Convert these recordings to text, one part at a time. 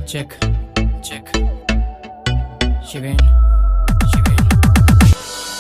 Check check शिवेन शिवेन।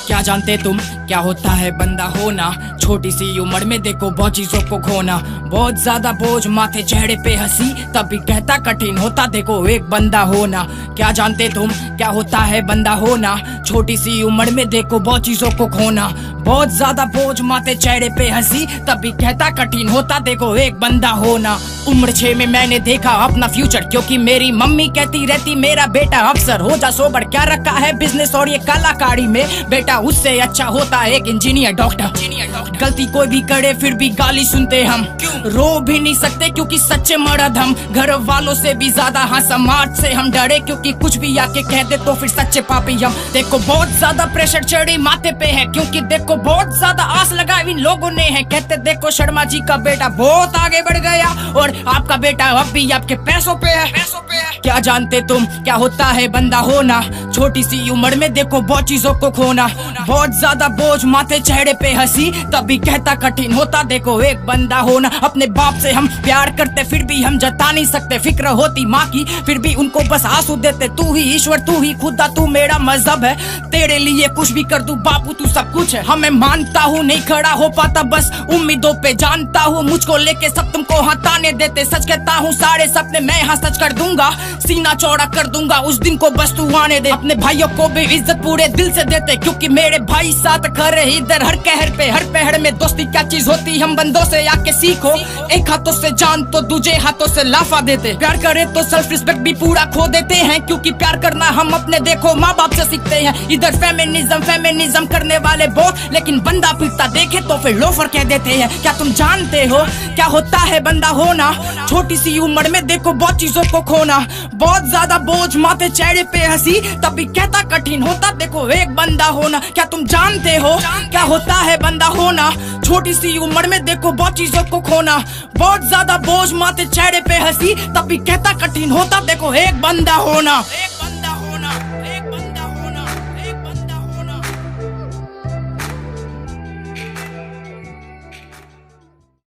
क्या जानते तुम क्या होता है बंदा होना, छोटी सी उम्र में देखो बहुत चीजों को खोना। बहुत ज्यादा बोझ माथे चेहरे पे हंसी, तभी कहता कठिन होता देखो एक बंदा होना। क्या जानते तुम क्या होता है बंदा होना, छोटी सी उम्र में देखो बहुत चीजों को खोना। बहुत ज्यादा बोझ माथे चेहरे पे हंसी, तभी कहता कठिन होता देखो एक बंदा होना। उम्र 6 में मैंने देखा अपना फ्यूचर, क्योंकि मेरी मम्मी कहती रहती मेरा बेटा अफसर हो जा सोबर। क्या रखा है बिजनेस और ये कलाकारी में, बेटा उससे अच्छा होता है एक इंजीनियर डॉक्टर। गलती कोई भी करे फिर भी गाली सुनते हम, रो भी नहीं सकते क्योंकि सच्चे मर्द हम। घर वालों से भी ज्यादा हाँ समाज से हम डरे, क्योंकि कुछ भी आके कह दे तो फिर सच्चे पापी हम। देखो बहुत ज्यादा प्रेशर चढ़े माथे पे है, क्योंकि देखो बहुत ज्यादा आस लगाई इन लोगों ने है। कहते देखो शर्मा जी का बेटा बहुत आगे बढ़ गया और आपका बेटा अब भी आपके पैसों पे है। क्या जानते तुम क्या होता है बंदा होना, छोटी सी उम्र में देखो बहुत चीजों को खोना। बहुत ज्यादा बोझ माथे चेहरे पे हंसी, तभी कहता कठिन होता देखो एक बंदा होना। अपने बाप से हम प्यार करते फिर भी हम जता नहीं सकते, फिक्र होती माँ की फिर भी उनको बस आंसू देते। तू ही ईश्वर तू ही खुदा तू मेरा मजहब है, तेरे लिए कुछ भी कर दूं बापू तू सब कुछ है। हमें मानता हूँ नहीं खड़ा हो पाता बस उम्मीदों पे जानता हूँ, मुझको लेके सब तुमको हटाने देते। सच कहता हूँ सारे सपने मैं यहाँ सच कर दूंगा, सीना चौड़ा कर दूंगा उस दिन को बस तू आने दे। अपने भाइयों को भी इज्जत पूरे दिल से देते, क्योंकि मेरे भाई साथ खड़े इधर हर कहर पे हर पहर में। दोस्ती क्या चीज होती हम बंदों से आके सीखो, एक हाथों से जान तो दूसरे हाथों से लाफा देते। प्यार करे तो सेल्फ रिस्पेक्ट भी पूरा खो देते हैं, क्योंकि प्यार करना हम अपने देखो माँ बाप से सीखते हैं। इधर फेमिनिज्म करने वाले बहुत, लेकिन बंदा पीटता देखे तो फिर लोफर कह देते हैं। क्या तुम जानते हो क्या होता है बंदा होना, छोटी सी उम्र में देखो बहुत चीजों को खोना। बहुत ज्यादा बोझ माथे चेहरे पे हंसी, तभी कहता कठिन होता देखो एक बंदा होना। क्या तुम जानते हो क्या होता है बंदा होना, छोटी सी उम्र में देखो बहुत चीजों को खोना। बहुत ज्यादा बोझ माथे चेहरे पे हंसी, तभी कहता कठिन होता देखो एक बंदा होना।